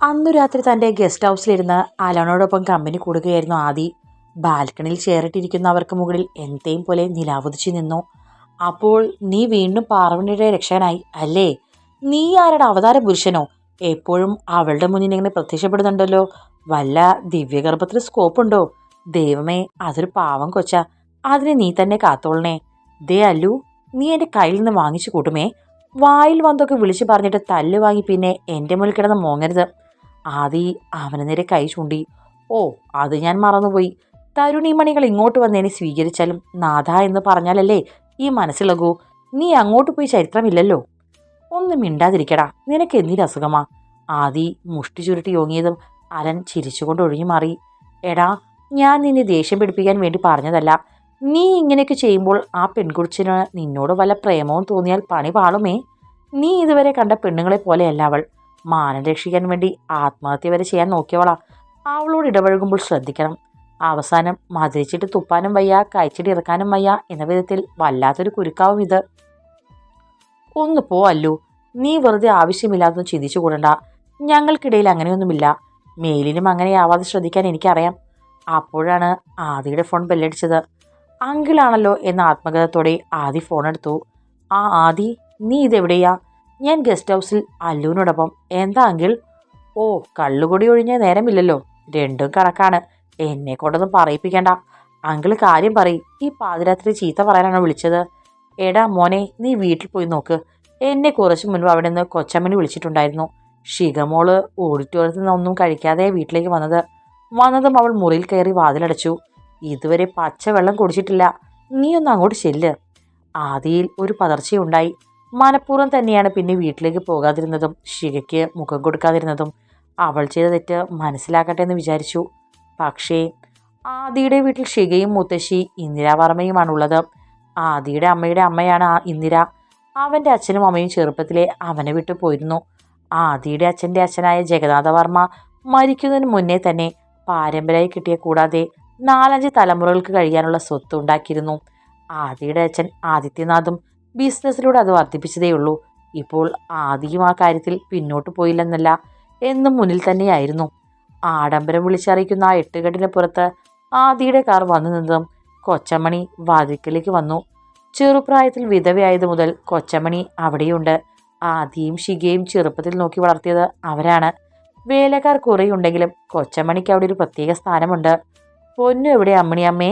അന്നു രാത്രി തൻ്റെ ഗസ്റ്റ് ഹൗസിലിരുന്ന് അലനോടൊപ്പം കമ്പനി കൂടുകയായിരുന്നു ആദി. ബാൽക്കണിയിൽ ചേറിട്ടിരിക്കുന്ന അവർക്ക് മുകളിൽ എന്തേയും പോലെ നിലാവുദിച്ചു നിന്നു. അപ്പോൾ നീ വീണ്ടും പാർവണിയുടെ രക്ഷകനായി അല്ലേ? നീ ആരുടെ അവതാര പുരുഷനോ? എപ്പോഴും അവളുടെ മുന്നിൽ ഇങ്ങനെ പ്രത്യക്ഷപ്പെടുന്നുണ്ടല്ലോ. വല്ല ദിവ്യഗർഭത്തിന് സ്കോപ്പുണ്ടോ? ദൈവമേ, അതൊരു പാവം കൊച്ച. അതിനെ നീ തന്നെ കാത്തോളണേ. ദേ അല്ലു, നീ എൻ്റെ കയ്യിൽ നിന്ന് വാങ്ങിച്ചു കൂട്ടുമേ. വായിൽ വന്നൊക്കെ വിളിച്ചു പറഞ്ഞിട്ട് തല്ല് വാങ്ങി പിന്നെ എൻ്റെ മുന്നിൽ കിടന്ന് മോങ്ങരുത്. ആദി അവന് നേരെ കൈ ചൂണ്ടി. ഓ, അത് ഞാൻ മറന്നുപോയി. തരുണിമണികൾ ഇങ്ങോട്ട് വന്നതിനെ സ്വീകരിച്ചാലും നാഥ എന്ന് പറഞ്ഞാലല്ലേ ഈ മനസ്സിളകൂ. നീ അങ്ങോട്ട് പോയി ചരിത്രമില്ലല്ലോ. ഒന്നും മിണ്ടാതിരിക്കടാ, നിനക്ക് എന്തിന് അസുഖമാ? ആദി മുഷ്ടി ചുരുട്ടി യോങ്ങിയതും അലൻ ചിരിച്ചുകൊണ്ട് ഒഴിഞ്ഞു മാറി. എടാ, ഞാൻ നിന്നെ ദേഷ്യം പിടിപ്പിക്കാൻ വേണ്ടി പറഞ്ഞതല്ല. നീ ഇങ്ങനെയൊക്കെ ചെയ്യുമ്പോൾ ആ പെൺകുറിച്ചിന് നിന്നോട് വല്ല പ്രേമവും തോന്നിയാൽ പണി പാളുമേ. നീ ഇതുവരെ കണ്ട പെണ്ണുങ്ങളെ പോലെയല്ല അവൾ. മാനം രക്ഷിക്കാൻ വേണ്ടി ആത്മഹത്യ വരെ ചെയ്യാൻ നോക്കിയവളാ. അവളോട് ഇടപഴകുമ്പോൾ ശ്രദ്ധിക്കണം. അവസാനം മതിരിച്ചിട്ട് തുപ്പാനും വയ്യ, കഴിച്ചിട്ട് ഇറക്കാനും വയ്യ എന്ന വിധത്തിൽ വല്ലാത്തൊരു കുരുക്കാവും ഇത്. ഒന്ന് പോ അല്ലു, നീ വെറുതെ ആവശ്യമില്ലാതൊന്നും ചിന്തിച്ചു കൂടണ്ട. ഞങ്ങൾക്കിടയിൽ അങ്ങനെയൊന്നുമില്ല. മേലിനും അങ്ങനെയാവാതെ ശ്രദ്ധിക്കാൻ എനിക്കറിയാം. അപ്പോഴാണ് ആദിയുടെ ഫോൺ ബെല്ലടിച്ചത്. അങ്കിളാണല്ലോ എന്ന ആത്മഗതത്തോടെ ആദി ഫോണെടുത്തു. ആ ആദി, നീ ഇതെവിടെയാ? ഞാൻ ഗസ്റ്റ് ഹൗസിൽ അല്ലുവിനോടൊപ്പം. എന്താ അങ്കിൾ? ഓ, കള്ളുകൊടി ഒഴിഞ്ഞ നേരമില്ലല്ലോ. രണ്ടും കണക്കാണ്. എന്നെ കൊണ്ടൊന്നും പറയിപ്പിക്കണ്ട. അങ്കിള് കാര്യം പറയും. ഈ പാതിരാത്രി ചീത്ത പറയാനാണോ വിളിച്ചത്? എടാ മോനെ, നീ വീട്ടിൽ പോയി നോക്ക്. എന്നെ കുറച്ചു മുൻപ് അവിടെ നിന്ന് കൊച്ചമ്മനി വിളിച്ചിട്ടുണ്ടായിരുന്നു. ഷികമോള് ഓഡിറ്റോറിയത്തിൽ നിന്നൊന്നും കഴിക്കാതെ വീട്ടിലേക്ക് വന്നതും അവൾ മുറിയിൽ കയറി വാതിലടച്ചു. ഇതുവരെ പച്ചവെള്ളം കുടിച്ചിട്ടില്ല. നീ ഒന്ന് അങ്ങോട്ട് ചെല്ല്. ആദിയിൽ ഒരു പതർച്ചയുണ്ടായി. മനഃപൂർവ്വം തന്നെയാണ് പിന്നെ വീട്ടിലേക്ക് പോകാതിരുന്നതും ഷികയ്ക്ക് മുഖം കൊടുക്കാതിരുന്നതും. അവൾ ചെയ്ത തെറ്റ് മനസ്സിലാക്കട്ടെ എന്ന് വിചാരിച്ചു. പക്ഷേ ആദിയുടെ വീട്ടിൽ ഷികയും മുത്തശ്ശി ഇന്ദിരാവർമ്മയുമാണുള്ളത്. ആദിയുടെ അമ്മയുടെ അമ്മയാണ് ഇന്ദിര. അവൻ്റെ അച്ഛനും അമ്മയും ചെറുപ്പത്തിലെ അവനെ വിട്ടു പോയിരുന്നു. ആദിയുടെ അച്ഛൻ്റെ അച്ഛനായ ജഗന്നാഥവർമ്മ മരിക്കുന്നതിന് മുന്നേ തന്നെ പാരമ്പര്യമായി കിട്ടിയ കൂടാതെ 4-5 തലമുറകൾക്ക് കഴിയാനുള്ള സ്വത്ത് ഉണ്ടാക്കിയിരുന്നു. ആദിയുടെ അച്ഛൻ ആദിത്യനാഥും ബിസിനസ്സിലൂടെ അത് വർദ്ധിപ്പിച്ചതേയുള്ളൂ. ഇപ്പോൾ ആദിയും ആ കാര്യത്തിൽ പിന്നോട്ട് പോയില്ലെന്നല്ല, എന്നും മുന്നിൽ തന്നെയായിരുന്നു. ആഡംബരം വിളിച്ചറിയിക്കുന്ന ആ 8 പുറത്ത് ആദിയുടെ കാർ വന്നു നിന്നതും കൊച്ചമണി വാതിൽക്കലേക്ക് വന്നു. ചെറുപ്രായത്തിൽ വിധവയായത് മുതൽ കൊച്ചമണി അവിടെയുണ്ട്. ആദിയും ഷികയും ചെറുപ്പത്തിൽ നോക്കി വളർത്തിയത് അവരാണ്. വേലക്കാർ കുറേയുണ്ടെങ്കിലും കൊച്ചമണിക്ക് അവിടെ ഒരു പ്രത്യേക സ്ഥാനമുണ്ട്. പൊന്നു എവിടെ അമ്മണിയമ്മേ?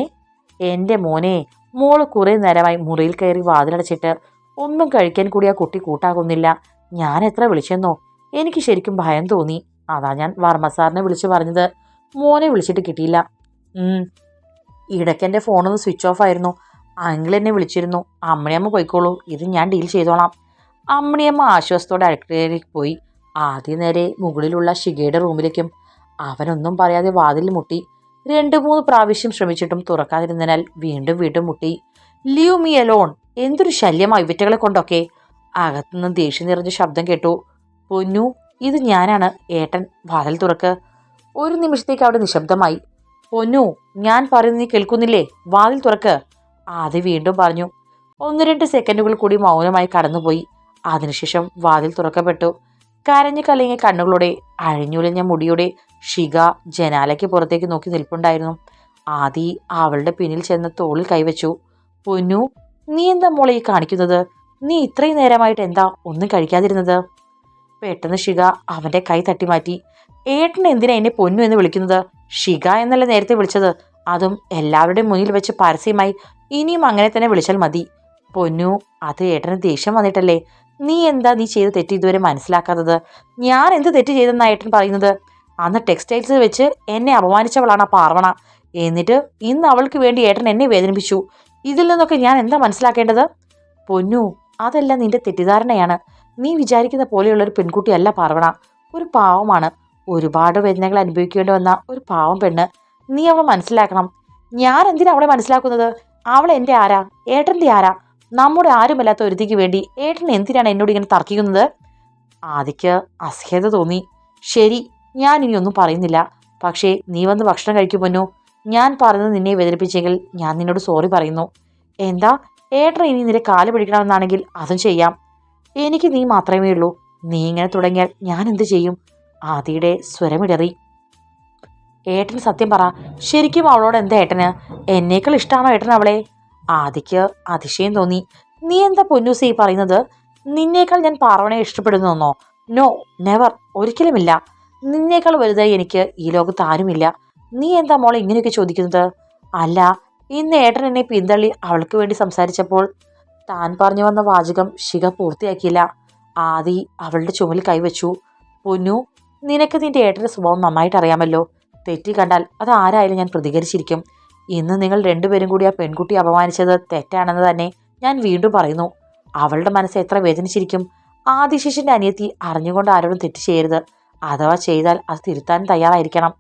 എൻ്റെ മോനെ, മോള് കുറേ നേരമായി മുറിയിൽ കയറി വാതിലടച്ചിട്ട് ഒന്നും കഴിക്കാൻ കൂടി ആ കുട്ടി കൂട്ടാകുന്നില്ല. ഞാൻ എത്ര വിളിച്ചെന്നോ? എനിക്ക് ശരിക്കും ഭയം തോന്നി. അതാ ഞാൻ വർമ്മ സാറിനെ വിളിച്ചു പറഞ്ഞത്. മോനെ വിളിച്ചിട്ട് കിട്ടിയില്ല. ഇടയ്ക്ക് എൻ്റെ ഫോണൊന്ന് സ്വിച്ച് ഓഫ് ആയിരുന്നു. അങ്കിൾ എന്നെ വിളിച്ചിരുന്നു. അമ്മണിയമ്മ പോയിക്കോളൂ, ഇത് ഞാൻ ഡീൽ ചെയ്തോളാം. അമ്മണിയമ്മ ആശ്വാസത്തോടെ അടുക്കളയിലേക്ക് പോയി. ആദ്യം നേരെ മുകളിലുള്ള ഷികയുടെ റൂമിലേക്കും. അവനൊന്നും പറയാതെ വാതിൽ മുട്ടി. 2-3 പ്രാവശ്യം ശ്രമിച്ചിട്ടും തുറക്കാതിരുന്നതിനാൽ വീണ്ടും മുട്ടി. Leave me alone. എന്തൊരു ശല്യമായി വിറ്റകളെ കൊണ്ടൊക്കെ. അകത്തുനിന്ന് ദേഷ്യം നിറഞ്ഞ ശബ്ദം കേട്ടു. പൊന്നു, ഇത് ഞാനാണ്. ഏട്ടൻ, വാതിൽ തുറക്ക്. ഒരു നിമിഷത്തേക്ക് അവിടെ നിശബ്ദമായി. പൊന്നു, ഞാൻ പറയുന്നത് നീ കേൾക്കുന്നില്ലേ? വാതിൽ തുറക്ക്. ആദ്യ വീണ്ടും പറഞ്ഞു. 1-2 സെക്കൻഡുകൾ കൂടി മൗനമായി കടന്നുപോയി. അതിനുശേഷം വാതിൽ തുറക്കപ്പെട്ടു. കരഞ്ഞു കലങ്ങിയ കണ്ണുകളോടെ അഴിഞ്ഞുലഞ്ഞ മുടിയോടെ ഷിക ജനാലയ്ക്ക് പുറത്തേക്ക് നോക്കി നിൽപ്പുണ്ടായിരുന്നു. ആദി അവളുടെ പിന്നിൽ ചെന്ന് തോളിൽ കൈവച്ചു. പൊന്നു, നീ എന്താ മോളെ ഈ കാണിക്കുന്നത്? നീ ഇത്രയും നേരമായിട്ട് എന്താ ഒന്നും കഴിക്കാതിരുന്നത്? പെട്ടെന്ന് ഷിക അവന്റെ കൈ തട്ടി മാറ്റി. ഏട്ടൻ എന്തിനാ എന്നെ പൊന്നു എന്ന് വിളിക്കുന്നത്? ഷിക എന്നല്ല നേരത്തെ വിളിച്ചത്, അതും എല്ലാവരുടെയും മുന്നിൽ വെച്ച് പരസ്യമായി. ഇനിയും അങ്ങനെ തന്നെ വിളിച്ചാൽ മതി. പൊന്നു, അത് ഏട്ടന് ദേഷ്യം വന്നിട്ടല്ലേ? നീ ചെയ്ത തെറ്റ് ഇതുവരെ മനസ്സിലാക്കാത്തത്? ഞാൻ എന്ത് തെറ്റ് ചെയ്തെന്നാ ഏട്ടൻ പറയുന്നത്? അന്ന് ടെക്സ്റ്റൈൽസ് വെച്ച് എന്നെ അപമാനിച്ചവളാണ് ആ പാർവണ. എന്നിട്ട് ഇന്ന് അവൾക്ക് വേണ്ടി ഏട്ടൻ എന്നെ വേദനിപ്പിച്ചു. ഇതിൽ നിന്നൊക്കെ ഞാൻ എന്താ മനസ്സിലാക്കേണ്ടത്? പൊന്നു, അതെല്ലാം നിന്റെ തെറ്റിദ്ധാരണയാണ്. നീ വിചാരിക്കുന്ന പോലെയുള്ളൊരു പെൺകുട്ടിയല്ല പാർവണ. ഒരു പാവമാണ്. ഒരുപാട് വേദനകൾ അനുഭവിക്കേണ്ടി വന്ന ഒരു പാവം പെണ്ണ്. നീ അവളെ മനസ്സിലാക്കണം. ഞാൻ എന്തിനാ അവളെ മനസ്സിലാക്കുന്നത്? അവൾ എൻ്റെ ആരാ? ഏട്ടൻ്റെ ആരാ? നമ്മുടെ ആരുമല്ലാത്ത ഒരുത്തിക്ക് വേണ്ടി ഏട്ടൻ എന്തിനാണ് എന്നോട് ഇങ്ങനെ തർക്കിക്കുന്നത്? ആദിക്ക് അസഹ്യത തോന്നി. ശരി, ഞാൻ ഇനി ഒന്നും പറയുന്നില്ല. പക്ഷേ നീ വന്ന് ഭക്ഷണം കഴിക്കുമെന്നോ? ഞാൻ പറയുന്നത് നിന്നെ വേദനിപ്പിച്ചെങ്കിൽ ഞാൻ നിന്നോട് സോറി പറയുന്നു. എന്താ, ഏട്ടൻ ഇനി നിന്റെ കാല് പിടിക്കണമെന്നാണെങ്കിൽ അതും ചെയ്യാം. എനിക്ക് നീ മാത്രമേ ഉള്ളൂ. നീ ഇങ്ങനെ തുടങ്ങിയാൽ ഞാൻ എന്ത് ചെയ്യും? ആദിയുടെ സ്വരമിടറി. ഏട്ടൻ സത്യം പറ, ശരിക്കും അവളോട് എന്താ ഏട്ടന്? എന്നേക്കാൾ ഇഷ്ടമാണോ ഏട്ടൻ അവളെ? ആദിക്ക് അതിശയം തോന്നി. നീ എന്താ പൊന്നൂസി പറയുന്നത്? നിന്നേക്കാൾ ഞാൻ പാർവണയെ ഇഷ്ടപ്പെടുന്നോ? നോ, നെവർ, ഒരിക്കലുമില്ല. നിന്നേക്കാൾ വലുതായി എനിക്ക് ഈ ലോകത്ത് ആരുമില്ല. നീ എന്താ മോളെ ഇങ്ങനെയൊക്കെ ചോദിക്കുന്നത്? അല്ല, ഇന്ന് ഏട്ടൻ എന്നെ പിന്തള്ളി അവൾക്ക് വേണ്ടി സംസാരിച്ചപ്പോൾ താൻ പറഞ്ഞു വന്ന വാചകം ശിഖ പൂർത്തിയാക്കിയില്ല. ആദി അവളുടെ ചുമലിൽ കൈവച്ചു. പൊന്നു, നിനക്ക് നിന്റെ ഏട്ടന്റെ സ്വഭാവം നന്നായിട്ട് അറിയാമല്ലോ. തെറ്റി കണ്ടാൽ അത് ആരായാലും ഞാൻ പ്രതികരിച്ചിരിക്കും. ഇന്ന് നിങ്ങൾ രണ്ടുപേരും കൂടി ആ പെൺകുട്ടി അപമാനിച്ചത് തെറ്റാണെന്ന് തന്നെ ഞാൻ വീണ്ടും പറയുന്നു. അവളുടെ മനസ്സ് എത്ര വേദനിച്ചിരിക്കും. ആദിശേഷന്റെ അനിയത്തി അറിഞ്ഞുകൊണ്ട് ആരോടും തെറ്റ് ചെയ്യരുത്. അഥവാ ചെയ്താൽ അത് തിരുത്താൻ തയ്യാറായിരിക്കണം.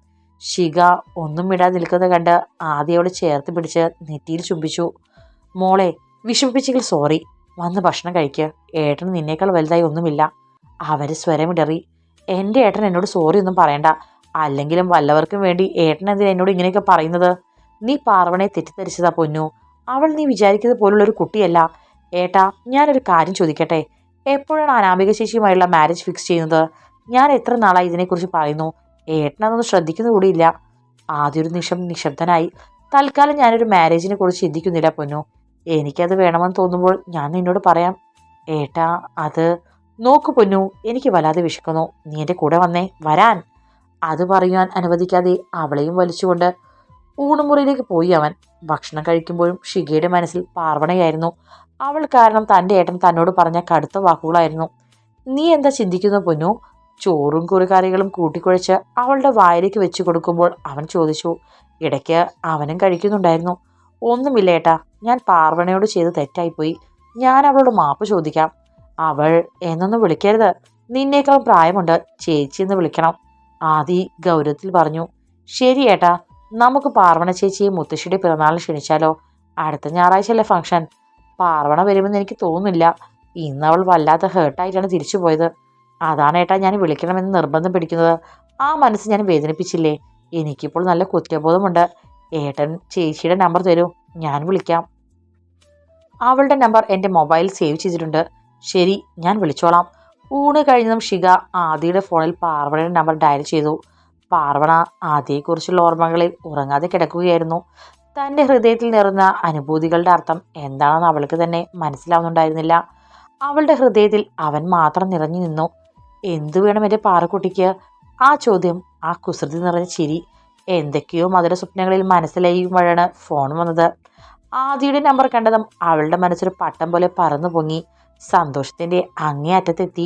ശിഖ ഒന്നും വിടാതെ നിൽക്കുന്നത് കണ്ട് ആദിയോട് ചേർത്ത് പിടിച്ച് നെറ്റിയിൽ ചുംബിച്ചു. മോളെ, വിഷമിപ്പിച്ചെങ്കിൽ സോറി. വന്ന് ഭക്ഷണം കഴിക്ക്. ഏട്ടന് നിന്നേക്കാൾ വലുതായി ഒന്നുമില്ല. അവര് സ്വരമിടറി. എൻ്റെ ഏട്ടൻ എന്നോട് സോറി ഒന്നും പറയണ്ട. അല്ലെങ്കിലും വല്ലവർക്കും വേണ്ടി ഏട്ടൻ എന്തിനാ എന്നോട് ഇങ്ങനെയൊക്കെ പറയുന്നത്? നീ പാർവണയെ തെറ്റിദ്ധരിച്ചതാ പൊന്നു. അവൾ നീ വിചാരിക്കുന്നത് പോലുള്ളൊരു കുട്ടിയല്ല. ഏട്ടാ, ഞാനൊരു കാര്യം ചോദിക്കട്ടെ? എപ്പോഴാണ് അനാമിക ചേച്ചിയുമായുള്ള മാരേജ് ഫിക്സ് ചെയ്യുന്നത്? ഞാൻ എത്ര നാളായി ഇതിനെക്കുറിച്ച് പറയുന്നു. ഏട്ടനതൊന്നും ശ്രദ്ധിക്കുന്ന കൂടിയില്ല. ആദ്യൊരു നിമിഷം നിശബ്ദനായി. തൽക്കാലം ഞാനൊരു മാരേജിനെ കുറിച്ച് ചിന്തിക്കുന്നില്ല പൊന്നു. എനിക്കത് വേണമെന്ന് തോന്നുമ്പോൾ ഞാൻ നിന്നോട് പറയാം. ഏട്ടാ, അത് നോക്കു പൊന്നു, എനിക്ക് വല്ലാതെ വിശക്കുന്നു. നീ എൻ്റെ കൂടെ വന്നേ. വരാൻ. അത് പറയാൻ അനുവദിക്കാതെ അവളെയും വലിച്ചുകൊണ്ട് ഊണുമുറിയിലേക്ക് പോയി അവൻ. ഭക്ഷണം കഴിക്കുമ്പോഴും ഷിഗയുടെ മനസ്സിൽ പാർവണയായിരുന്നു. അവൾ കാരണം തൻ്റെ ഏട്ടൻ തന്നോട് പറഞ്ഞ കടുത്ത വാക്കുകളായിരുന്നു. നീ എന്താ ചിന്തിക്കുന്നു പൊന്നു? ചോറും കുറുകറികളും കൂട്ടിക്കുഴച്ച് അവളുടെ വായിലേക്ക് വെച്ച് കൊടുക്കുമ്പോൾ അവൻ ചോദിച്ചു. ഇടയ്ക്ക് അവനും കഴിക്കുന്നുണ്ടായിരുന്നു. ഒന്നുമില്ല ഏട്ടാ, ഞാൻ പാർവണയോട് ചെയ്ത് തെറ്റായിപ്പോയി. ഞാൻ അവളോട് മാപ്പ് ചോദിക്കാം. അവൾ എന്നൊന്നും വിളിക്കരുത്. നിന്നേക്കാളും പ്രായമുണ്ട്. ചേച്ചി എന്ന് വിളിക്കണം. ആദി ഗൗരവത്തിൽ പറഞ്ഞു. ശരി ഏട്ടാ, നമുക്ക് പാർവണ ചേച്ചിയെ മുത്തശ്ശിയുടെ പിറന്നാളിന് ക്ഷണിച്ചാലോ? അടുത്ത ഞായറാഴ്ചയല്ലേ ഫംഗ്ഷൻ? പാർവണ വരുമെന്ന് എനിക്ക് തോന്നുന്നില്ല. ഇന്ന് അവൾ വല്ലാത്ത ഹേർട്ടായിട്ടാണ് തിരിച്ചു പോയത്. അതാണ് ഏട്ടാ ഞാൻ വിളിക്കണമെന്ന് നിർബന്ധം പിടിക്കുന്നത്. ആ മനസ്സ് ഞാൻ വേദനിപ്പിച്ചില്ലേ? എനിക്കിപ്പോൾ നല്ല കുറ്റബോധമുണ്ട്. ഏട്ടൻ ചേച്ചിയുടെ നമ്പർ തരൂ, ഞാൻ വിളിക്കാം. അവളുടെ നമ്പർ എൻ്റെ മൊബൈൽ സേവ് ചെയ്തിട്ടുണ്ട്. ശരി, ഞാൻ വിളിച്ചോളാം. ഊണ് കഴിഞ്ഞതും ഷിഖ ആദിയുടെ ഫോണിൽ പാർവണയുടെ നമ്പർ ഡയൽ ചെയ്തു. പാർവണ ആദിയെക്കുറിച്ചുള്ള ഓർമ്മകളിൽ ഉറങ്ങാതെ കിടക്കുകയായിരുന്നു. തൻ്റെ ഹൃദയത്തിൽ നിറഞ്ഞ അനുഭൂതികളുടെ അർത്ഥം എന്താണെന്ന് അവൾക്ക് തന്നെ മനസ്സിലാവുന്നുണ്ടായിരുന്നില്ല. അവളുടെ ഹൃദയത്തിൽ അവൻ മാത്രം നിറഞ്ഞു നിന്നു. എന്തു വേണം എൻ്റെ പാറക്കുട്ടിക്ക്? ആ ചോദ്യം, ആ കുസൃതി നിറഞ്ഞ ചിരി, എന്തൊക്കെയോ മധുര സ്വപ്നങ്ങളിൽ മനസ്സിലായുമ്പോഴാണ് ഫോൺ വന്നത്. ആദിയുടെ നമ്പർ കണ്ടതും അവളുടെ മനസ്സൊരു പട്ടം പോലെ പറന്നു പൊങ്ങി. സന്തോഷത്തിൻ്റെ അങ്ങേ അറ്റത്തെത്തി.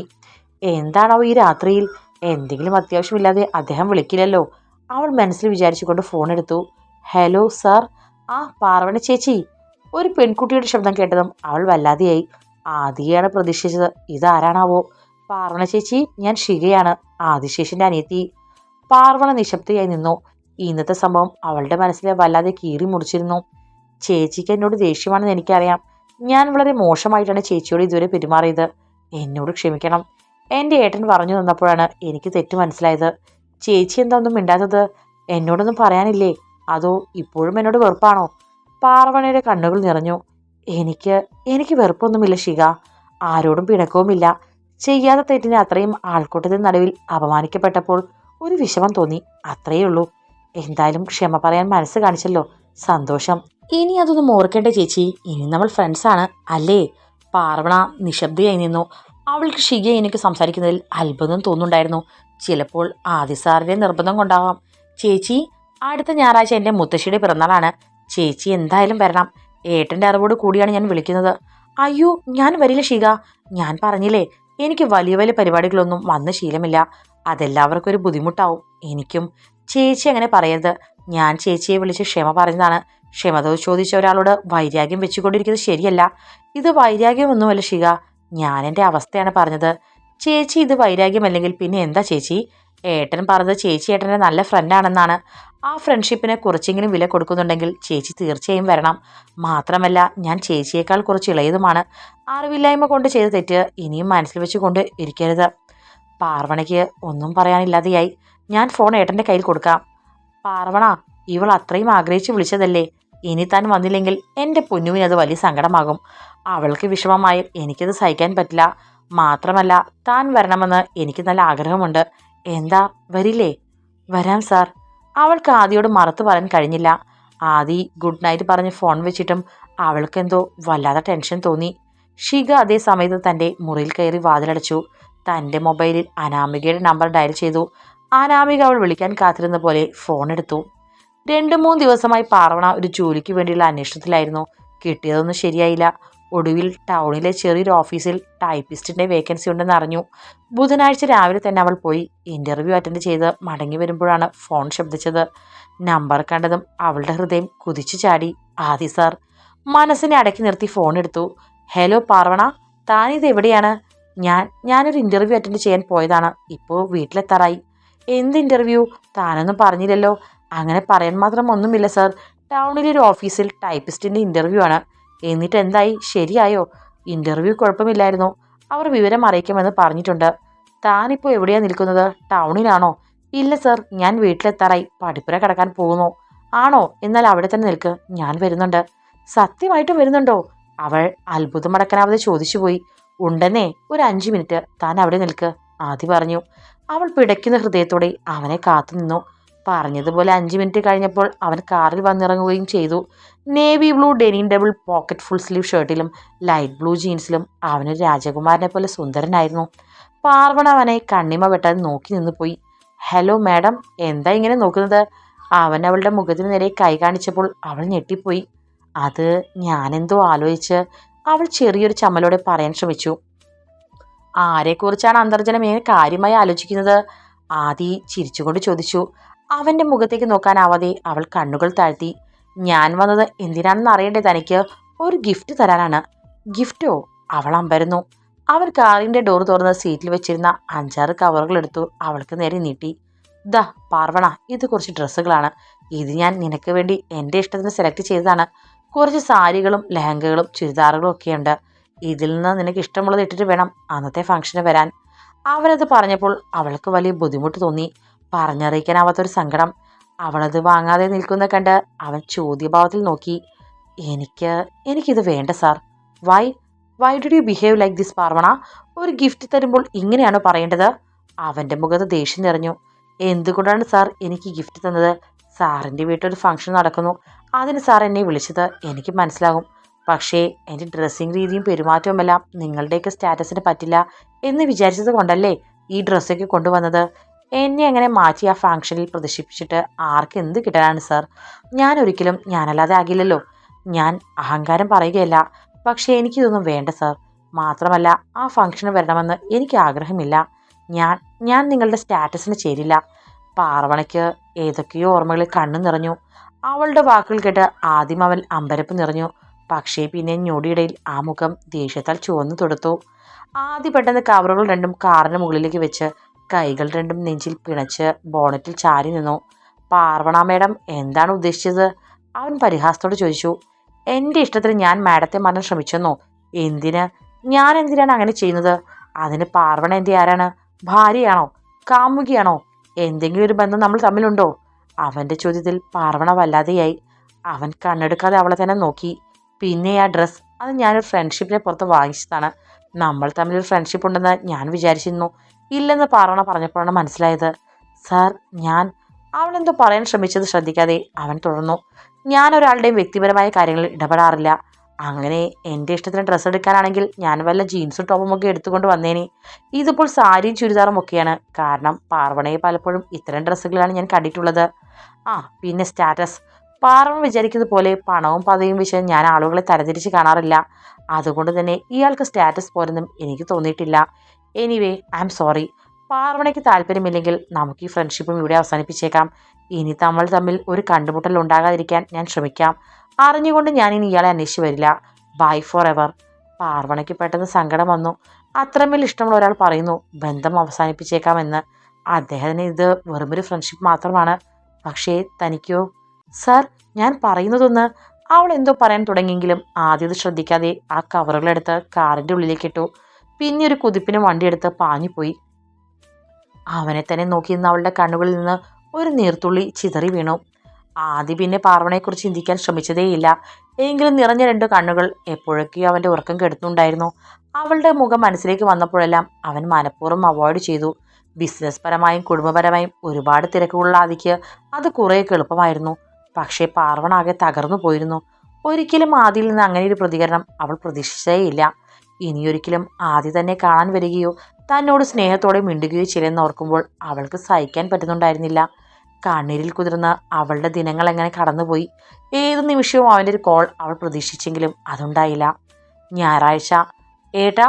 എന്താണോ ഈ രാത്രിയിൽ? എന്തെങ്കിലും അത്യാവശ്യമില്ലാതെ അദ്ദേഹം വിളിക്കില്ലല്ലോ. അവൾ മനസ്സിൽ വിചാരിച്ചുകൊണ്ട് ഫോൺ എടുത്തു. Hello sir. ആ, പാർവണ ചേച്ചി. ഒരു പെൺകുട്ടിയുടെ ശബ്ദം കേട്ടതും അവൾ വല്ലാതെയായി. ആദിയാണ് പ്രതീക്ഷിച്ചത്. ഇതാരാണാവോ? പാർവണ ചേച്ചി, ഞാൻ ഷിഖയാണ്, ആദിശേഷന്റെ അനിയത്തി. പാർവണ നിശബ്ദയായി നിന്നു. ഇന്നത്തെ സംഭവം അവളുടെ മനസ്സിലെ വല്ലാതെ കീറി മുറിച്ചിരുന്നു. ചേച്ചിക്ക് എന്നോട് ദേഷ്യമാണെന്ന് എനിക്കറിയാം. ഞാൻ വളരെ മോശമായിട്ടാണ് ചേച്ചിയോട് ഇതുവരെ പെരുമാറിയത്. എന്നോട് ക്ഷമിക്കണം. എൻ്റെ ഏട്ടൻ പറഞ്ഞു തന്നപ്പോഴാണ് എനിക്ക് തെറ്റ് മനസ്സിലായത്. ചേച്ചി എന്താ ഒന്നും മിണ്ടാത്തത്? എന്നോടൊന്നും പറയാനില്ലേ? അതോ ഇപ്പോഴും എന്നോട് വെറുപ്പാണോ? പാർവണയുടെ കണ്ണുകൾ നിറഞ്ഞു. എനിക്ക് വെറുപ്പൊന്നുമില്ല ഷിഖ. ആരോടും പിണക്കവുമില്ല. ചെയ്യാത്ത തെറ്റിന് അത്രയും ആൾക്കൂട്ടത്തിന് നടുവിൽ അപമാനിക്കപ്പെട്ടപ്പോൾ ഒരു വിഷമം തോന്നി, അത്രയേ ഉള്ളൂ. എന്തായാലും ക്ഷമ പറയാൻ മനസ്സ് കാണിച്ചല്ലോ, സന്തോഷം. ഇനി അതൊന്നും ഓർക്കേണ്ട ചേച്ചി. ഇനി നമ്മൾ ഫ്രണ്ട്സാണ് അല്ലേ? പാർവണ നിശബ്ദയായി നിന്നു. അവൾക്ക് ഷിഖ എനിക്ക് സംസാരിക്കുന്നതിൽ അത്ഭുതം തോന്നുന്നുണ്ടായിരുന്നു. ചിലപ്പോൾ ആദി സാറിന്റെ നിർബന്ധം കൊണ്ടാവാം. ചേച്ചി, അടുത്ത ഞായറാഴ്ച എൻ്റെ മുത്തശ്ശിയുടെ പിറന്നാളാണ്. ചേച്ചി എന്തായാലും വരണം. ഏട്ടൻ്റെ അറിവോട് കൂടിയാണ് ഞാൻ വിളിക്കുന്നത്. അയ്യോ, ഞാൻ വരില്ല ഷിഖ. ഞാൻ പറഞ്ഞില്ലേ, എനിക്ക് വലിയ വലിയ പരിപാടികളൊന്നും വന്ന് ശീലമില്ല. അതെല്ലാവർക്കും ഒരു ബുദ്ധിമുട്ടാവും. എനിക്കും. ചേച്ചി അങ്ങനെ പറയരുത്. ഞാൻ ചേച്ചിയെ വിളിച്ച് ക്ഷമ പറഞ്ഞതാണ്. ക്ഷമ ചോദിച്ച ഒരാളോട് വൈരാഗ്യം വെച്ചുകൊണ്ടിരിക്കുന്നത് ശരിയല്ല. ഇത് വൈരാഗ്യമൊന്നുമല്ല ഷിഖ. ഞാൻ എൻ്റെ അവസ്ഥയാണ് പറഞ്ഞത്. ചേച്ചി ഇത് വൈരാഗ്യമല്ലെങ്കിൽ പിന്നെ എന്താ ചേച്ചി? ഏട്ടൻ പറഞ്ഞത് ചേച്ചി ഏട്ടൻ്റെ നല്ല ഫ്രണ്ടാണെന്നാണ്. ആ ഫ്രണ്ട്ഷിപ്പിന് കുറച്ചെങ്കിലും വില കൊടുക്കുന്നുണ്ടെങ്കിൽ ചേച്ചി തീർച്ചയായും വരണം. മാത്രമല്ല, ഞാൻ ചേച്ചിയേക്കാൾ കുറച്ച് ഇളയതുമാണ്. അറിവില്ലായ്മ കൊണ്ട് ചെയ്ത തെറ്റ് ഇനിയും മനസ്സിൽ വെച്ചുകൊണ്ട് ഇരിക്കരുത്. പാർവണയ്ക്ക് ഒന്നും പറയാനില്ലാതെയായി. ഞാൻ ഫോൺ ഏട്ടൻ്റെ കയ്യിൽ കൊടുക്കാം. പാർവണ, ഇവൾ അത്രയും ആഗ്രഹിച്ച് വിളിച്ചതല്ലേ. ഇനി താൻ വന്നില്ലെങ്കിൽ എൻ്റെ പൊന്നുവിന് അത് വലിയ സങ്കടമാകും. അവൾക്ക് വിഷമമായി എനിക്കത് സഹിക്കാൻ പറ്റില്ല. മാത്രമല്ല, താൻ വരണമെന്ന് എനിക്ക് നല്ല ആഗ്രഹമുണ്ട്. എന്താ, വരില്ലേ? വരാം സാർ. അവൾക്ക് ആദിയോട് മറുത്തു പറയാൻ കഴിഞ്ഞില്ല. ആദി ഗുഡ് നൈറ്റ് പറഞ്ഞ് ഫോൺ വെച്ചിട്ടും അവൾക്കെന്തോ വല്ലാതെ ടെൻഷൻ തോന്നി. ഷിക അതേ സമയത്ത് തൻ്റെ മുറിയിൽ കയറി വാതിലടച്ചു. തൻ്റെ മൊബൈലിൽ അനാമികയുടെ നമ്പർ ഡയൽ ചെയ്തു. അനാമിക അവൾ വിളിക്കാൻ കാത്തിരുന്ന പോലെ ഫോൺ എടുത്തു. 2-3 ദിവസമായി പാർവണ ഒരു ജോലിക്ക് വേണ്ടിയുള്ള അന്വേഷണത്തിലായിരുന്നു. കിട്ടിയതൊന്നും ശരിയായില്ല. ഒടുവിൽ ടൗണിലെ ചെറിയൊരു ഓഫീസിൽ ടൈപ്പിസ്റ്റിന്റെ വേക്കൻസി ഉണ്ടെന്ന് അറിഞ്ഞു. ബുധനാഴ്ച രാവിലെ തന്നെ അവൾ പോയി ഇന്റർവ്യൂ അറ്റൻഡ് ചെയ്ത് മടങ്ങി വരുമ്പോഴാണ് ഫോൺ ശബ്ദിച്ചത്. നമ്പർ കണ്ടതും അവളുടെ ഹൃദയം കുതിച്ചു ചാടി. ആദി സാർ. മനസ്സിനെ അടക്കി നിർത്തി ഫോൺ എടുത്തു. ഹലോ പാർവണ, താനിത് എവിടെയാണ്? ഞാനൊരു ഇന്റർവ്യൂ അറ്റൻഡ് ചെയ്യാൻ പോയതാണ്. ഇപ്പോൾ വീട്ടിലെത്താറായി. എന്ത് ഇന്റർവ്യൂ? താനൊന്നും പറഞ്ഞില്ലല്ലോ. അങ്ങനെ പറയാൻ മാത്രം ഒന്നുമില്ല സാർ. ടൗണിലെ ഒരു ഓഫീസിൽ ടൈപ്പിസ്റ്റിന്റെ ഇന്റർവ്യൂ ആണ്. എന്നിട്ട് എന്തായി? ശരിയായോ? ഇന്റർവ്യൂ കുഴപ്പമില്ലായിരുന്നു. അവർ വിവരം അറിയിക്കുമെന്ന് പറഞ്ഞിട്ടുണ്ട്. താനിപ്പോൾ എവിടെയാ നിൽക്കുന്നത്? ടൗണിലാണോ? ഇല്ല സാർ, ഞാൻ വീട്ടിലെത്താറായി. പടിപ്പുര കടക്കാൻ പോകുന്നു. ആണോ? എന്നാൽ അവിടെ തന്നെ നിൽക്ക്, ഞാൻ വരുന്നുണ്ട്. സത്യമായിട്ടും വരുന്നുണ്ടോ? അവൾ അത്ഭുതമടക്കാനാവാതെ ചോദിച്ചുപോയി. ഉണ്ടെന്നേ, ഒരു 5 മിനിറ്റ് താൻ അവിടെ നിൽക്ക്, ആദി പറഞ്ഞു. അവൾ പിടയ്ക്കുന്ന ഹൃദയത്തോടെ അവനെ കാത്തുനിന്നു. പറഞ്ഞതുപോലെ 5 മിനിറ്റ് കഴിഞ്ഞപ്പോൾ അവൻ കാറിൽ വന്നിറങ്ങുകയും ചെയ്തു. Navy blue denim double pocket full sleeve ഷർട്ടിലും ലൈറ്റ് ബ്ലൂ ജീൻസിലും അവനൊരു രാജകുമാരനെ പോലെ സുന്ദരനായിരുന്നു. പാർവണ അവനെ കണ്ണിമ വെട്ടാതെ നോക്കി നിന്നു പോയി. ഹലോ മാഡം, എന്താ ഇങ്ങനെ നോക്കുന്നത്? അവൻ അവളുടെ മുഖത്തിന് നേരെ കൈ കാണിച്ചപ്പോൾ അവൾ ഞെട്ടിപ്പോയി. അത് ഞാനെന്തോ ആലോചിച്ച് അവൾ ചെറിയൊരു ചമ്മലോടെ പറയാൻ ശ്രമിച്ചു. ആരെക്കുറിച്ചാണ് അന്തർജനം ഇങ്ങനെ കാര്യമായി ആലോചിക്കുന്നത്? ആദി ചിരിച്ചുകൊണ്ട് ചോദിച്ചു. അവന്റെ മുഖത്തേക്ക് നോക്കാനാവാതെ അവൾ കണ്ണുകൾ താഴ്ത്തി. ഞാൻ വന്നത് എന്തിനാണെന്ന് അറിയണ്ടേ തനിക്ക്? ഒരു ഗിഫ്റ്റ് തരാനാണ്. ഗിഫ്റ്റോ? അവൾ അമ്പരന്നു. അവൻ കാറിന്റെ ഡോർ തുറന്ന് സീറ്റിൽ വെച്ചിരുന്ന 5-6 കവറുകൾ എടുത്തു അവൾക്ക് നേരെ നീട്ടി. ദാ പാർവണ, ഇത് കുറച്ച് ഡ്രസ്സുകളാണ്. ഇത് ഞാൻ നിനക്ക് വേണ്ടി എൻ്റെ ഇഷ്ടത്തിന് സെലക്ട് ചെയ്തതാണ്. കുറച്ച് സാരികളും ലെഹങ്കകളും ചുരിദാറുകളും ഒക്കെയുണ്ട്. ഇതിൽ നിന്ന് നിനക്ക് ഇഷ്ടമുള്ളത് ഇട്ടിട്ട് വേണം അന്നത്തെ ഫംഗ്ഷന് വരാൻ. അവനത് പറഞ്ഞപ്പോൾ അവൾക്ക് വലിയ ബുദ്ധിമുട്ട് തോന്നി. പറഞ്ഞറിയിക്കാനാവാത്തൊരു സങ്കടം. അവളത് വാങ്ങാതെ നിൽക്കുന്ന കണ്ട് അവൻ ചോദ്യഭാവത്തിൽ നോക്കി. എനിക്കിത് വേണ്ട sir. Why why did you behave like this Parvana? ഒരു ഗിഫ്റ്റ് തരുമ്പോൾ ഇങ്ങനെയാണോ പറയേണ്ടത്? അവന്റെ മുഖത്ത് ദേഷ്യം നിറഞ്ഞു. എന്തുകൊണ്ടാണ് സാർ എനിക്ക് ഗിഫ്റ്റ് തന്നത്? സാറിന്റെ വീട്ടിലൊരു ഫംഗ്ഷൻ നടക്കുന്നു. അതിന് സാർ എന്നെ വിളിച്ചത് എനിക്ക് മനസ്സിലാകും. പക്ഷേ എൻ്റെ ഡ്രസ്സിങ് രീതിയും പെരുമാറ്റവുമെല്ലാം നിങ്ങളുടെയൊക്കെ സ്റ്റാറ്റസിന് പറ്റില്ല എന്ന് വിചാരിച്ചത് കൊണ്ടല്ലേ ഈ ഡ്രസ്സൊക്കെ കൊണ്ടുവന്നത്? എന്നെ അങ്ങനെ മാറ്റി ആ ഫംഗ്ഷനിൽ പ്രദർശിപ്പിച്ചിട്ട് ആർക്ക് എന്ത് കിട്ടാനാണ് സാർ? ഞാനൊരിക്കലും ഞാനല്ലാതെ ആകില്ലല്ലോ. ഞാൻ അഹങ്കാരം പറയുകയല്ല. പക്ഷേ എനിക്കിതൊന്നും വേണ്ട സാർ. മാത്രമല്ല, ആ ഫംഗ്ഷന് വരണമെന്ന് എനിക്ക് ആഗ്രഹമില്ല. ഞാൻ നിങ്ങളുടെ സ്റ്റാറ്റസിന് ചേരില്ല. പാർവണയ്ക്ക് ഏതൊക്കെയോ ഓർമ്മകളിൽ കണ്ണു നിറഞ്ഞു. അവളുടെ വാക്കുകൾ കേട്ട് ആദ്യം അവൻ അമ്പരപ്പ് നിറഞ്ഞു. പക്ഷേ പിന്നെ ഞൊടിയിടയിൽ ആ മുഖം ദേഷ്യത്താൽ ചുവന്നു തൊടുത്തു. ആദ്യം പെട്ടെന്ന് കവറുകൾ രണ്ടും കാറിന് മുകളിലേക്ക് വെച്ച് കൈകൾ രണ്ടും നെഞ്ചിൽ പിണച്ച് ബോണറ്റിൽ ചാരി നിന്നു. പാർവണ മേഡം എന്താണ് ഉദ്ദേശിച്ചത്? അവൻ പരിഹാസത്തോട് ചോദിച്ചു. എൻ്റെ ഇഷ്ടത്തിന് ഞാൻ മാഡത്തെ മാറാൻ ശ്രമിച്ചെന്നോ? എന്തിന്? ഞാൻ എന്തിനാണ് അങ്ങനെ ചെയ്യുന്നത്? അതിന് പാർവണ എൻ്റെ ആരാണ്? ഭാര്യയാണോ? കാമുകിയാണോ? എന്തെങ്കിലും ഒരു ബന്ധം നമ്മൾ തമ്മിലുണ്ടോ? അവൻ്റെ ചോദ്യത്തിൽ പാർവണ വല്ലാതെയായി. അവൻ കണ്ണെടുക്കാതെ അവളെ തന്നെ നോക്കി. പിന്നെ ആ ഡ്രസ്സ്, അത് ഞാനൊരു ഫ്രണ്ട്ഷിപ്പിനെ പുറത്ത് വാങ്ങിച്ചതാണ്. നമ്മൾ തമ്മിലൊരു ഫ്രണ്ട്ഷിപ്പ് ഉണ്ടെന്ന് ഞാൻ വിചാരിച്ചിരുന്നു. ഇല്ലെന്ന് പാർവണ പറഞ്ഞപ്പോഴാണ് മനസ്സിലായത്. സാർ, അവളെന്തോ പറയാൻ ശ്രമിച്ചത് ശ്രദ്ധിക്കാതെ അവൻ തുടർന്നു. ഞാൻ ഒരാളുടെയും വ്യക്തിപരമായ കാര്യങ്ങളിൽ ഇടപെടാറില്ല. അങ്ങനെ എൻ്റെ ഇഷ്ടത്തിന് ഡ്രസ്സ് എടുക്കാനാണെങ്കിൽ ഞാൻ വല്ല ജീൻസും ടോപ്പും ഒക്കെ എടുത്തുകൊണ്ട് വന്നേനെ. ഇതിപ്പോൾ സാരിയും ചുരിദാറും ഒക്കെയാണ്. കാരണം പാർവണയെ പലപ്പോഴും ഇത്തരം ഡ്രസ്സുകളാണ് ഞാൻ കണ്ടിട്ടുള്ളത്. പിന്നെ സ്റ്റാറ്റസ്. പാർവണ വിചാരിക്കുന്നത് പോലെ പണവും പദവിയും വെച്ച് ഞാൻ ആളുകളെ തരംതിരിച്ച് കാണാറില്ല. അതുകൊണ്ട് തന്നെ ഇയാൾക്ക് സ്റ്റാറ്റസ് പോരെന്നും എനിക്ക് തോന്നിയിട്ടില്ല. Anyway, I am sorry. പാർവണയ്ക്ക് താല്പര്യമില്ലെങ്കിൽ നമുക്ക് ഈ ഫ്രണ്ട്ഷിപ്പും ഇവിടെ അവസാനിപ്പിച്ചേക്കാം. ഇനി നമ്മൾ തമ്മിൽ ഒരു കണ്ടുമുട്ടൽ ഉണ്ടാകാതിരിക്കാൻ ഞാൻ ശ്രമിക്കാം. അറിഞ്ഞുകൊണ്ട് ഞാൻ ഇനി ഇയാളെ അന്വേഷിച്ച് വരില്ല. By for ever. പാർവണയ്ക്ക് പെട്ടെന്ന് സങ്കടം വന്നു. അത്രമേൽ ഇഷ്ടമുള്ള ഒരാൾ പറയുന്നു ബന്ധം അവസാനിപ്പിച്ചേക്കാമെന്ന്. അദ്ദേഹത്തിന് ഇത് വെറുമൊരു ഫ്രണ്ട്ഷിപ്പ് മാത്രമാണ്. പക്ഷേ തനിക്കോ? സാർ, ഞാൻ പറയുന്നതൊന്ന്. അവൾ എന്തോ പറയാൻ തുടങ്ങിയെങ്കിലും ആദ്യം ശ്രദ്ധിക്കാതെ ആ കവറുകളെടുത്ത് കാറിൻ്റെ ഉള്ളിലേക്ക് ഇട്ടു. പിന്നെ ഒരു കുതിപ്പിന് വണ്ടിയെടുത്ത് പാഞ്ഞുപോയി. അവനെ തന്നെ നോക്കിയിരുന്ന അവളുടെ കണ്ണുകളിൽ നിന്ന് ഒരു നീർത്തുള്ളി ചിതറി വീണു. ആദ്യം പിന്നെ പാർവണയെക്കുറിച്ച് ചിന്തിക്കാൻ ശ്രമിച്ചതേയില്ല. എങ്കിലും നിറഞ്ഞ 2 കണ്ണുകൾ എപ്പോഴൊക്കെയോ അവൻ്റെ ഉറക്കം കെടുത്തുണ്ടായിരുന്നു. അവളുടെ മുഖം മനസ്സിലേക്ക് വന്നപ്പോഴെല്ലാം അവൻ മനഃപൂർവ്വം അവോയ്ഡ് ചെയ്തു. ബിസിനസ് പരമായും കുടുംബപരമായും ഒരുപാട് തിരക്കുള്ള ആദിക്ക് അത് കുറേയൊക്കെ എളുപ്പമായിരുന്നു. പക്ഷേ പാർവണ ആകെ തകർന്നു പോയിരുന്നു. ഒരിക്കലും ആദിയിൽ നിന്ന് അങ്ങനെ ഒരു പ്രതികരണം അവൾ പ്രതീക്ഷിച്ചേയില്ല. ഇനിയൊരിക്കലും ആദി തന്നെ കാണാൻ വരികയോ തന്നോട് സ്നേഹത്തോടെ മിണ്ടുകയോ ചെയ്യില്ലെന്ന് ഓർക്കുമ്പോൾ അവൾക്ക് സഹിക്കാൻ പറ്റുന്നുണ്ടായിരുന്നില്ല. കണ്ണീരിൽ കുതിർന്ന് അവളുടെ ദിനങ്ങൾ എങ്ങനെ കടന്നുപോയി. ഏതു നിമിഷവും അവൻ്റെ ഒരു കോൾ അവൾ പ്രതീക്ഷിച്ചെങ്കിലും അതുണ്ടായില്ല. ഞായറാഴ്ച. ഏട്ടാ,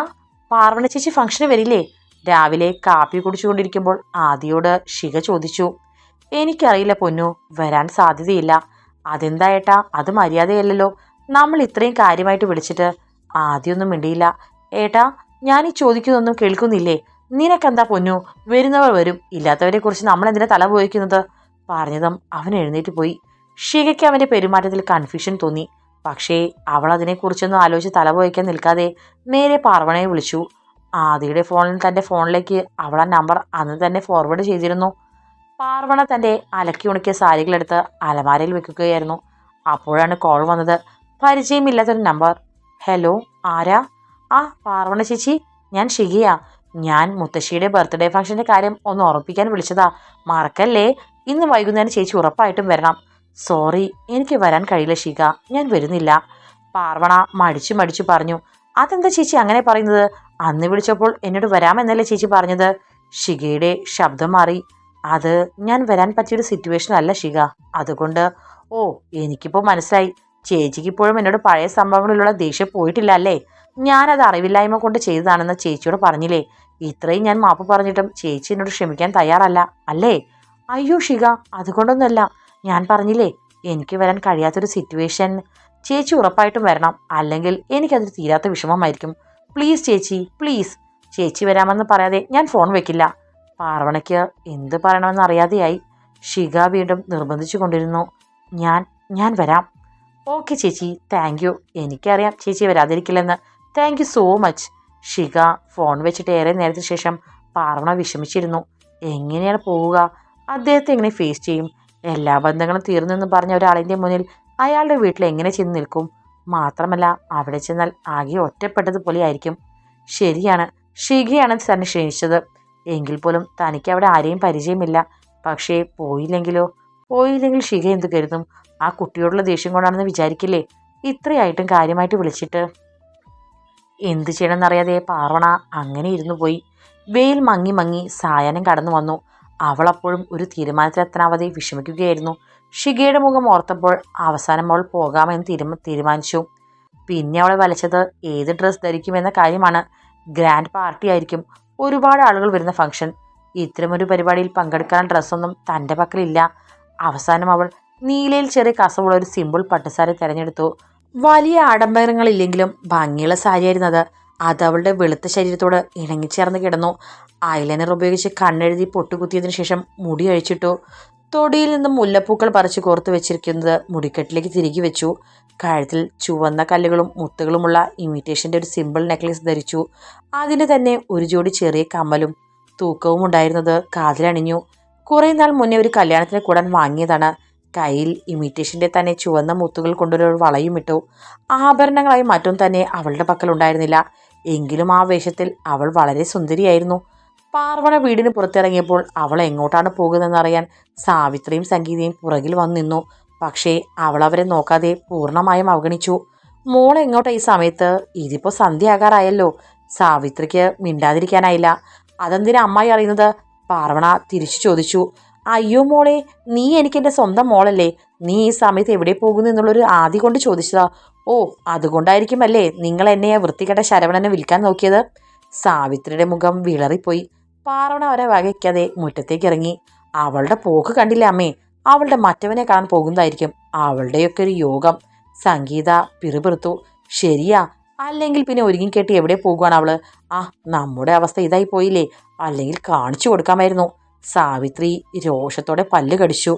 പാർവണ ചേച്ചി ഫംഗ്ഷന് വരില്ലേ? രാവിലെ കാപ്പി കുടിച്ചുകൊണ്ടിരിക്കുമ്പോൾ ആദിയോട് ശിഖ ചോദിച്ചു. എനിക്കറിയില്ല പൊന്നു, വരാൻ സാധ്യതയില്ല. അതെന്താ ഏട്ടാ, അത് മര്യാദയല്ലല്ലോ. നമ്മൾ ഇത്രയും കാര്യമായിട്ട് വിളിച്ചിട്ട്. ആദ്യമൊന്നും മിണ്ടിയില്ല. ഏട്ടാ, ഞാൻ ഈ ചോദിക്കുന്നൊന്നും കേൾക്കുന്നില്ലേ? നിനക്കെന്താ പൊന്നു, വരുന്നവർ വരും, ഇല്ലാത്തവരെ കുറിച്ച് നമ്മൾ എന്തിനാ തല പോയിക്കുന്നത്? പറഞ്ഞതും അവൻ എഴുന്നേറ്റ് പോയി. ഷിഖയ്ക്ക് അവൻ്റെ പെരുമാറ്റത്തിൽ കൺഫ്യൂഷൻ തോന്നി. പക്ഷേ അവൾ അതിനെക്കുറിച്ചൊന്നും ആലോചിച്ച് തല പോയിക്കാൻ നിൽക്കാതെ നേരെ പാർവണയെ വിളിച്ചു. ആദിയുടെ ഫോണിൽ തൻ്റെ ഫോണിലേക്ക് അവൾ ആ നമ്പർ അന്ന് തന്നെ ഫോർവേഡ് ചെയ്തിരുന്നു. പാർവണ തൻ്റെ അലക്കി ഉണക്കിയ സാരികളെടുത്ത് അലമാരയിൽ വെക്കുകയായിരുന്നു. അപ്പോഴാണ് കോൾ വന്നത്. പരിചയമില്ലാത്തൊരു നമ്പർ. ഹലോ, ആരാ? ആ, പാർവണ ചേച്ചി, ഞാൻ ഷിഖയാ. ഞാൻ മുത്തശ്ശിയുടെ ബർത്ത്ഡേ ഫംഗ്ഷൻ്റെ കാര്യം ഒന്ന് ഉറപ്പിക്കാൻ വിളിച്ചതാ. മറക്കല്ലേ, ഇന്ന് വൈകുന്നേരം ചേച്ചി ഉറപ്പായിട്ടും വരണം. സോറി, എനിക്ക് വരാൻ കഴിയില്ല ഷിഖ, ഞാൻ വരുന്നില്ല. പാർവണ മടിച്ചു പറഞ്ഞു. അതെന്താ ചേച്ചി അങ്ങനെ പറയുന്നത്? അന്ന് വിളിച്ചപ്പോൾ എന്നോട് വരാമെന്നല്ലേ ചേച്ചി പറഞ്ഞത്? ഷിഖയുടെ ശബ്ദം മാറി. അത് ഞാൻ വരാൻ പറ്റിയൊരു സിറ്റുവേഷൻ അല്ല ഷിഖ, അതുകൊണ്ട്. ഓ, എനിക്കിപ്പോൾ മനസ്സിലായി. ചേച്ചിക്ക് ഇപ്പോഴും എന്നോട് പഴയ സംഭവങ്ങളിലുള്ള ദേഷ്യം പോയിട്ടില്ല അല്ലേ? ഞാനത് അറിവില്ലായ്മ കൊണ്ട് ചെയ്തതാണെന്ന് ചേച്ചിയോട് പറഞ്ഞില്ലേ? ഇത്രയും ഞാൻ മാപ്പ് പറഞ്ഞിട്ടും ചേച്ചി എന്നോട് ക്ഷമിക്കാൻ തയ്യാറല്ല അല്ലേ? അയ്യോ ഷിഖ, അതുകൊണ്ടൊന്നുമല്ല. ഞാൻ പറഞ്ഞില്ലേ, എനിക്ക് വരാൻ കഴിയാത്തൊരു സിറ്റുവേഷൻ. ചേച്ചി ഉറപ്പായിട്ടും വരണം, അല്ലെങ്കിൽ എനിക്കതൊരു തീരാത്ത വിഷമമായിരിക്കും. പ്ലീസ് ചേച്ചി, പ്ലീസ്. ചേച്ചി വരാമെന്ന് പറയാതെ ഞാൻ ഫോൺ വെക്കില്ല. പാർവണയ്ക്ക് എന്ത് പറയണമെന്ന് അറിയാതെയായി. ഷിഖ വീണ്ടും നിർബന്ധിച്ചു കൊണ്ടിരുന്നു. ഞാൻ വരാം. ഓക്കെ ചേച്ചി, താങ്ക് യു. എനിക്കറിയാം ചേച്ചി വരാതിരിക്കില്ലെന്ന്. Thank you so much. Shikha phone വെച്ചിട്ട് ഏറെ നേരത്തിന് ശേഷം പാർവണ വിഷമിച്ചിരുന്നു. എങ്ങനെയാണ് പോവുക? അദ്ദേഹത്തെ എങ്ങനെ ഫേസ് ചെയ്യും? എല്ലാ ബന്ധങ്ങളും തീർന്നെന്ന് പറഞ്ഞ ഒരാളിൻ്റെ മുന്നിൽ അയാളുടെ വീട്ടിൽ എങ്ങനെ ചെന്ന് നിൽക്കും? മാത്രമല്ല, അവിടെ ചെന്നാൽ ആകെ ഒറ്റപ്പെട്ടതുപോലെ ആയിരിക്കും. ശരിയാണ്, ഷിഖയാണ് തന്നെ ക്ഷണിച്ചത്. എങ്കിൽ പോലും തനിക്ക് അവിടെ ആരെയും പരിചയമില്ല. പക്ഷേ പോയില്ലെങ്കിൽ ഷിഖ എന്ത് കരുതും? ആ കുട്ടിയോടുള്ള ദേഷ്യം കൊണ്ടാണെന്ന് വിചാരിക്കില്ലേ? ഇത്രയായിട്ടും കാര്യമായിട്ട് വിളിച്ചിട്ട്. എന്ത് ചെയ്യണമെന്നറിയാതെ പാർവണ അങ്ങനെ ഇരുന്നു പോയി. വെയിൽ മങ്ങി സായാഹ്നം കടന്നു വന്നു. അവൾ അപ്പോഴും ഒരു തീരുമാനത്തിലെത്താനാവാതെ വിഷമിക്കുകയായിരുന്നു. ഷിഖയുടെ മുഖം ഓർത്തപ്പോൾ അവസാനം അവൾ പോകാമെന്ന് തീരുമാനിച്ചു. പിന്നെ അവളെ വലച്ചത് ഏത് ഡ്രസ്സ് ധരിക്കുമെന്ന കാര്യമാണ്. ഗ്രാൻഡ് പാർട്ടി ആയിരിക്കും, ഒരുപാട് ആളുകൾ വരുന്ന ഫംഗ്ഷൻ. ഇത്തരമൊരു പരിപാടിയിൽ പങ്കെടുക്കാൻ ഡ്രസ്സൊന്നും തൻ്റെ പക്കലില്ല. അവസാനം അവൾ നീലയിൽ ചെറിയ കസവുള്ള ഒരു സിമ്പിൾ പട്ടുസാരി തിരഞ്ഞെടുത്തു. വലിയ ആഡംബരങ്ങളില്ലെങ്കിലും ഭംഗിയുള്ള സാരിയായിരുന്നു അത്. അവളുടെ വെളുത്ത ശരീരത്തോട് ഇണങ്ങിച്ചേർന്ന് കിടന്നു. ഐലൈനർ ഉപയോഗിച്ച് കണ്ണെഴുതി പൊട്ടുകുത്തിയതിനു ശേഷം മുടി അഴിച്ചിട്ടു. തൊടിയിൽ നിന്നും മുല്ലപ്പൂക്കൾ പറിച്ച് കോർത്ത് വെച്ചിരിക്കുന്നത് മുടിക്കെട്ടിലേക്ക് തിരികെ വെച്ചു. കഴുത്തിൽ ചുവന്ന കല്ലുകളും മുത്തുകളുമുള്ള ഇമിറ്റേഷൻ്റെ ഒരു സിമ്പിൾ നെക്ലേസ് ധരിച്ചു. അതിന് തന്നെ ഒരു ജോഡി ചെറിയ കമ്മലും തൂക്കവും ഉണ്ടായിരുന്നത് കാതിലണിഞ്ഞു. കുറേ നാൾ മുന്നേ ഒരു കല്യാണത്തിന് കൂടാൻ വാങ്ങിയതാണ്. കയ്യിൽ ഇമിറ്റേഷൻ്റെ തന്നെ ചുവന്ന മുത്തുകൾ കൊണ്ടൊരു വളയും ഇട്ടു. ആഭരണങ്ങളായി മറ്റും തന്നെ അവളുടെ പക്കൽ ഉണ്ടായിരുന്നില്ല. എങ്കിലും ആ വേഷത്തിൽ അവൾ വളരെ സുന്ദരിയായിരുന്നു. പാർവണ വീടിന് പുറത്തിറങ്ങിയപ്പോൾ അവൾ എങ്ങോട്ടാണ് പോകുന്നതെന്നറിയാൻ സാവിത്രിയും സംഗീതയും പുറകിൽ വന്നു നിന്നു. പക്ഷേ അവൾ അവരെ നോക്കാതെ പൂർണ്ണമായും അവഗണിച്ചു. മോൾ എങ്ങോട്ടാ ഈ സമയത്ത്? ഇതിപ്പോൾ സന്ധ്യയാകാറായല്ലോ. സാവിത്രിക്ക് മിണ്ടാതിരിക്കാനായില്ല. അതെന്തിനാ അമ്മായി അറിയുന്നത്? പാർവണ തിരിച്ചു ചോദിച്ചു. അയ്യോ മോളെ, നീ എനിക്കെൻ്റെ സ്വന്തം മോളല്ലേ. നീ ഈ സമയത്ത് എവിടെ പോകുന്നു എന്നുള്ളൊരു ആദി കൊണ്ട് ചോദിച്ചതാ. ഓ, അതുകൊണ്ടായിരിക്കുമല്ലേ നിങ്ങൾ എന്നെ ആ വൃത്തികെട്ട ശരവണനെ വിൽക്കാൻ നോക്കിയത്? സാവിത്രിയുടെ മുഖം വിളറിപ്പോയി. പാർവണ അവരെ വകയ്ക്കാതെ മുറ്റത്തേക്ക് ഇറങ്ങി. അവളുടെ പോക്ക് കണ്ടില്ല അമ്മേ. അവളുടെ മറ്റവനെ കാണാൻ പോകുന്നതായിരിക്കും. അവളുടെയൊക്കെ ഒരു യോഗം. സംഗീത പിറുപിറുത്തു. ശരിയാ, അല്ലെങ്കിൽ പിന്നെ ഒരുങ്ങിക്കെട്ടി എവിടെ പോകുവാണ് അവള്? ആ, നമ്മുടെ അവസ്ഥ ഇതായി പോയില്ലേ. അല്ലെങ്കിൽ കാണിച്ചു കൊടുക്കാമായിരുന്നു. സാവിത്രി രോഷത്തോടെ പല്ല് കടിച്ചു.